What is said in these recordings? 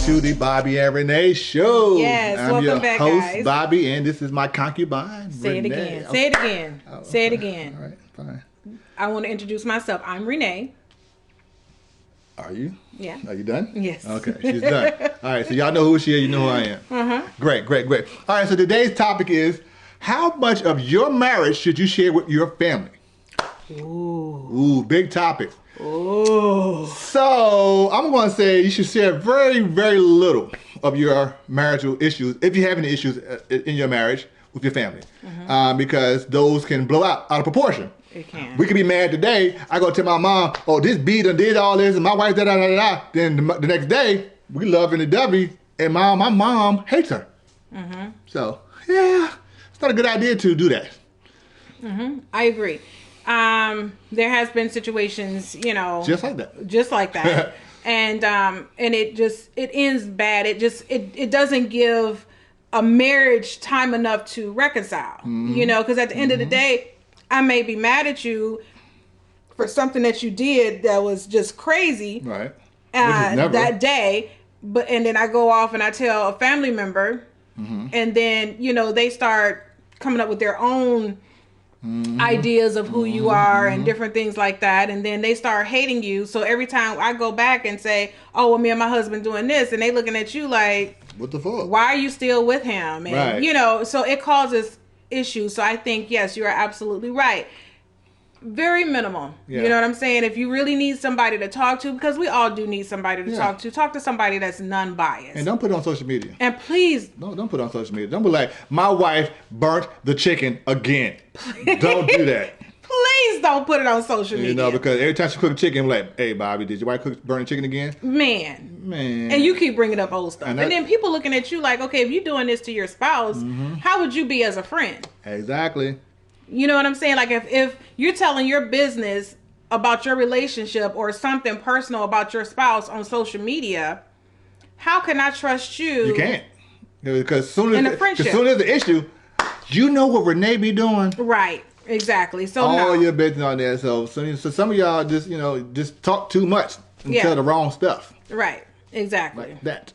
to the Bobby and Renee Show. Yes, I'm welcome your back, host, guys. Bobby, and this is my concubine, Say it Renee. again. Say it again. Oh, Say it okay. again. All right, fine. I want to introduce myself. I'm Renee. Are you? Yeah. Are you done? Yes. Okay, she's done. All right, so y'all know who she is. You know who I am. Uh-huh. Great. All right, so today's topic is, how much of your marriage should you share with your family? Ooh, big topic. Oh. So I'm going to say you should share very, very little of your marital issues, if you have any issues in your marriage, with your family, because those can blow out of proportion. It can. We could be mad today. I go tell my mom, "Oh, this B done did all this," and my wife da da da da. Then the next day, we love in the W, and my mom hates her. So yeah, it's not a good idea to do that. I agree. There has been situations, Just like that. and it ends bad. It doesn't give a marriage time enough to reconcile, because at the end of the day, I may be mad at you for something that you did that was just crazy, Right. that day, and then I go off and I tell a family member, and then, they start coming up with their own ideas of who you are and different things like that, and then they start hating you. So every time I go back and say, "Oh, well, me and my husband doing this," and they looking at you like, "What the fuck? Why are you still with him?" And right. So it causes issues. So I think, yes, you are absolutely right. Very minimal. Yeah. You know what I'm saying? If you really need somebody to talk to, because we all do need somebody to talk to somebody that's non-biased. And don't put it on social media. And please, don't put it on social media. Don't be like, "My wife burnt the chicken again." Don't do that. Please don't put it on social media. Because every time she cook chicken, I'm like, "Hey, Bobby, did your wife burn the chicken again?" Man. And you keep bringing up old stuff. And then people looking at you like, okay, if you're doing this to your spouse, how would you be as a friend? Exactly. You know what I'm saying? Like if you're telling your business about your relationship or something personal about your spouse on social media, how can I trust you? You can't. Because as soon as the issue, you know what Renee be doing. Right. Exactly. So all your business on there. So some of y'all just talk too much and tell the wrong stuff. Right. Exactly. Like that.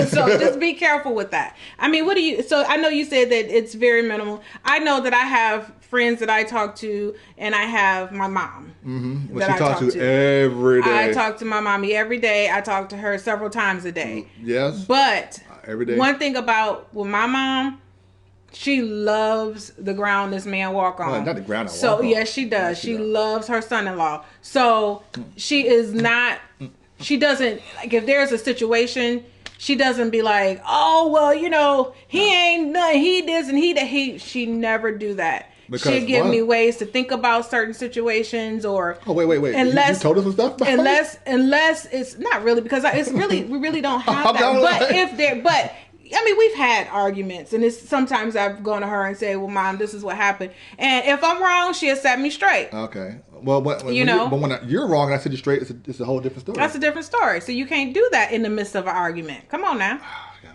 So just be careful with that. I mean, so I know you said that it's very minimal. I know that I have friends that I talk to, and I have my mom. Well, she talks to every day. I talk to my mommy every day. I talk to her several times a day. Yes. But every day. One thing about with my mom, she loves the ground this man walk on. Well, not the ground I walk so on. yes, she does. She loves her son-in-law. So she is not. She doesn't like if there's a situation. She doesn't be like, "Oh, well, he ain't nothing. He this and he that." She never do that. She'll give me ways to think about certain situations or. Oh, wait. Unless you told us some stuff about unless it's not really, because it's really we really don't have that. But I mean, we've had arguments, and it's sometimes I've gone to her and say, "Well, Mom, this is what happened," and if I'm wrong, she'll set me straight. Okay. Well, but when you're wrong and I set you straight, it's a whole different story. That's a different story. So you can't do that in the midst of an argument. Come on now.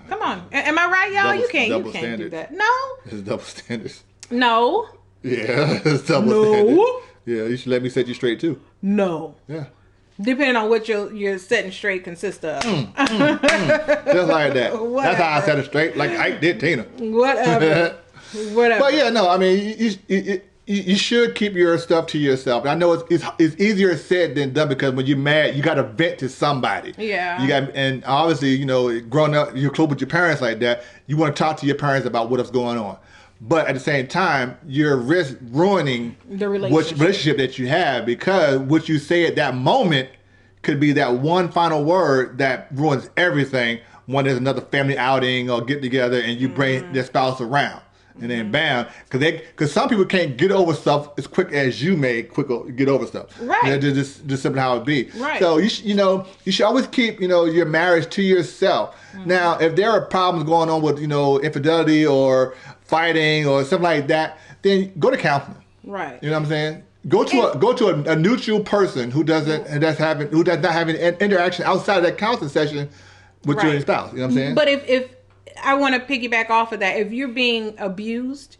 Come on. Am I right, y'all? You can't do that. No. It's double standards. No. Yeah, it's double standards. Yeah, you should let me set you straight too. No. Yeah. Depending on what your setting straight consists of. Just like that. Whatever. That's how I set it straight, like I did Tina. Whatever. But yeah, no, I mean, you should keep your stuff to yourself. And I know it's easier said than done, because when you're mad, you got to vent to somebody. Yeah. And obviously, growing up, you're close with your parents like that. You want to talk to your parents about what's going on. But at the same time, you're ruining the relationship that you have, because what you say at that moment could be that one final word that ruins everything when there's another family outing or get together and you bring their spouse around. And then bam, because some people can't get over stuff as quick as you may get over stuff. Right. Just simply how it be. Right. So you should always keep your marriage to yourself. Now, if there are problems going on with infidelity or fighting or something like that, then go to counseling. Right. You know what I'm saying? Go to a neutral person who does not have an interaction outside of that counseling session with your spouse. You know what I'm saying? But if I want to piggyback off of that, if you're being abused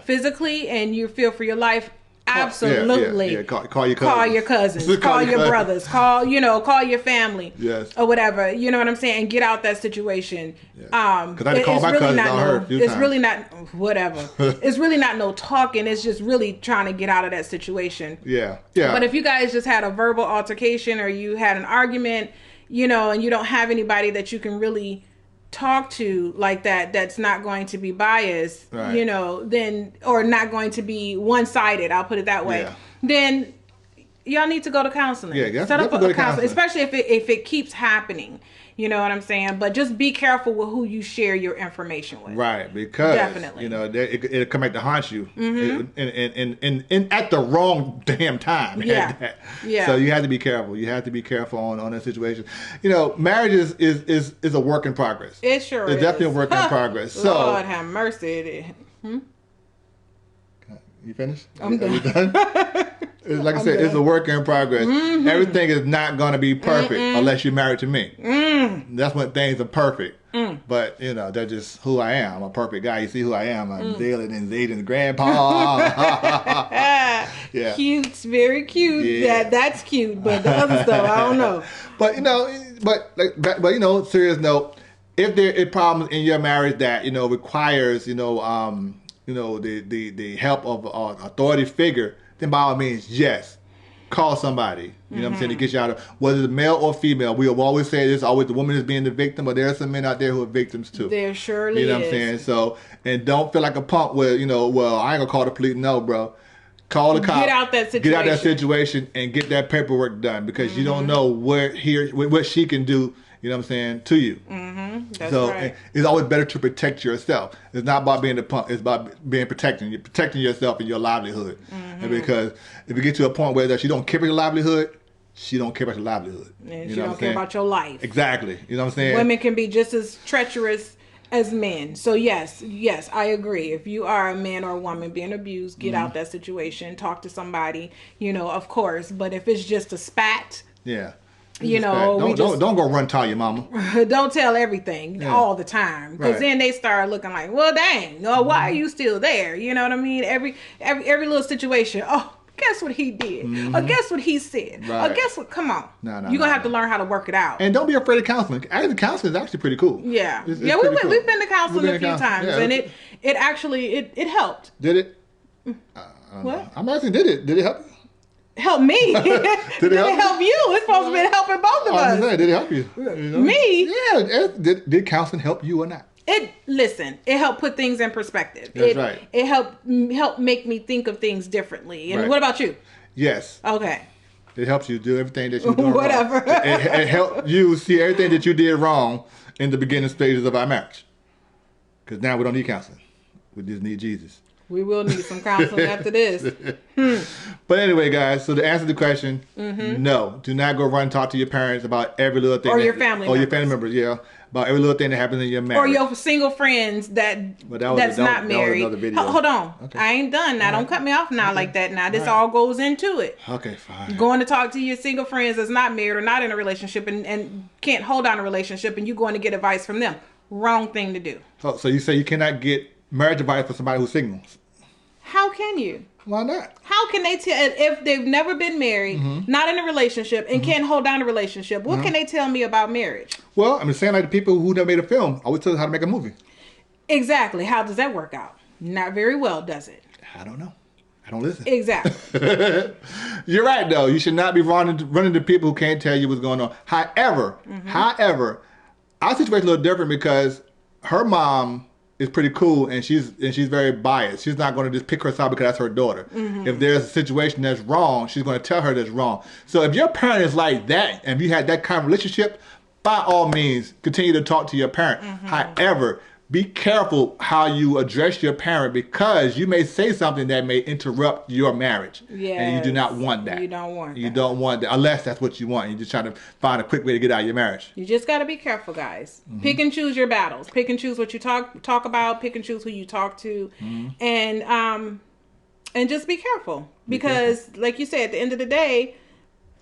physically and you feel for your life, Absolutely. Call your cousins. Call your cousins. Call your brothers. Call your family. Yes. Or whatever. You know what I'm saying? And get out that situation. Because I had to call my really cousins not on her a few It's times. really not whatever. It's really not no talking. It's just really trying to get out of that situation. Yeah. Yeah. But if you guys just had a verbal altercation or you had an argument, you know, and you don't have anybody that you can really talk to like that's not going to be biased, right. you know, then, or not going to be one-sided, I'll put it that way, then y'all need to go to counseling. Yeah, set up a counseling, especially if it keeps happening. You know what I'm saying? But just be careful with who you share your information with. Right, because definitely, you know, it'll come back to haunt you, mm-hmm. and at the wrong damn time. Yeah, yeah. So you have to be careful. You have to be careful on that situation. You know, marriage is a work in progress. It sure is. It's definitely a work in progress. So Lord have mercy. You finished? I'm done. You done? Like I said, it's a work in progress. Mm-hmm. Everything is not going to be perfect unless you're married to me. That's when things are perfect. But, you know, that's just who I am. I'm a perfect guy. You see who I am. I'm Zayden and Zayden's grandpa. Yeah. Cute. Very cute. Yeah. That's cute. But the other stuff, I don't know. But, you know, you know, serious note, if there are problems in your marriage that, you know, requires, the help of an authority figure, then by all means, yes, call somebody. You know what I'm saying, to get you out of, whether it's male or female. We have always said this, always the woman is being the victim, but there are some men out there who are victims too. There surely is. You know what I'm saying? So, and don't feel like a punk where, you know, well, I ain't gonna call the police. No, bro. Call the cop. Get out that situation. Get out that situation and get that paperwork done, because you don't know what she can do. You know what I'm saying, to you. That's right. It's always better to protect yourself. It's not about being a punk. It's about being protecting. You're protecting yourself and your livelihood. And because if you get to a point where she don't care about your livelihood, she don't care about your livelihood. And she don't care about your life. Exactly. You know what I'm saying? Women can be just as treacherous as men. So yes, I agree. If you are a man or a woman being abused, get out that situation. Talk to somebody, you know, of course. But if it's just a spat. Yeah. You know, don't go run tell your mama. Don't tell everything all the time, because then they start looking like, well, dang, why are you still there? You know what I mean? Every little situation. Oh, guess what he did? Or guess what he said? Right. Or guess what? Come on, you're gonna have to learn how to work it out. And don't be afraid of counseling. Actually, counseling is actually pretty cool. Yeah, we've been to counseling a few times, and it actually helped. Did it? What? I'm asking, did it help you? Help me. Did it help you? It's supposed to be helping both of us. Saying, did it help you? know? Me? Yeah. Did counseling help you or not? It helped put things in perspective. That's right. It helped make me think of things differently. And what about you? Yes. Okay. It helps you do everything that you're doing whatever. wrong. It helped you see everything that you did wrong in the beginning stages of our marriage. Because now we don't need counseling. We just need Jesus. We will need some counseling after this. But anyway, guys, so to answer the question, no. Do not go run and talk to your parents about every little thing. Or your family members. Or your family members, yeah. About every little thing that happens in your marriage. Or your single friends that's not married. That was another video. Hold on. Okay. I ain't done now. Don't cut me off now like that now. This all goes into it. Okay, fine. Going to talk to your single friends that's not married or not in a relationship and can't hold on a relationship, and you going to get advice from them. Wrong thing to do. Oh, so you say you cannot get marriage advice for somebody who's single? How can you? Why not? How can they tell if they've never been married, not in a relationship, and can't hold down a relationship? What can they tell me about marriage? Well, I'm saying like the people who never made a film always tell us how to make a movie. Exactly. How does that work out? Not very well, does it? I don't know. I don't listen. Exactly. You're right, though. You should not be running to people who can't tell you what's going on. However, our situation is a little different because her mom is pretty cool, and she's very biased. She's not going to just pick her side because that's her daughter. If there's a situation that's wrong, she's going to tell her that's wrong. So if your parent is like that, and you had that kind of relationship, by all means, continue to talk to your parent. However, be careful how you address your parent, because you may say something that may interrupt your marriage. Yes. And you do not want that. You don't want that. You don't want that, unless that's what you want. You're just trying to find a quick way to get out of your marriage. You just got to be careful, guys. Pick and choose your battles. Pick and choose what you talk about. Pick and choose who you talk to. And just be careful. Because, like you said, at the end of the day,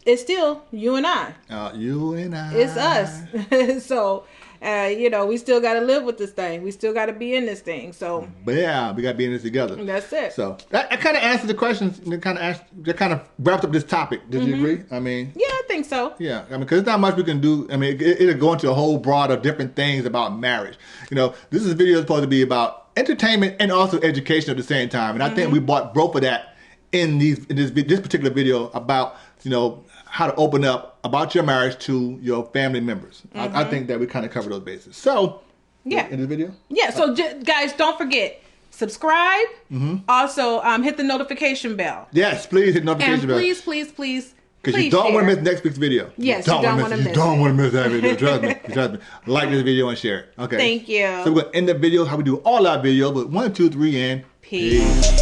it's still you and I. You and I. It's us. So You know, we still got to live with this thing. We still got to be in this thing. So, but yeah, we got to be in this together. That's it. So that kind of answered the questions. And kind of wrapped up this topic. Did you agree? I mean, yeah, I think so. Yeah, I mean, because there's not much we can do. I mean, it'll go into a whole broad of different things about marriage. You know, this is video supposed to be about entertainment and also education at the same time. And I think we brought both of that in this particular video about, you know, how to open up about your marriage to your family members. I think that we kind of cover those bases. So, yeah, in this video, yeah. So, guys, don't forget, subscribe. Also, hit the notification bell. Yes, please hit the notification bell. And please. Because you don't want to miss next week's video. Yes, you don't want to miss it. You don't want to miss that video. Trust me. Trust me. Like this video and share it. Okay. Thank you. So we're going to end the video how we do all our videos with 1, 2, 3, and peace.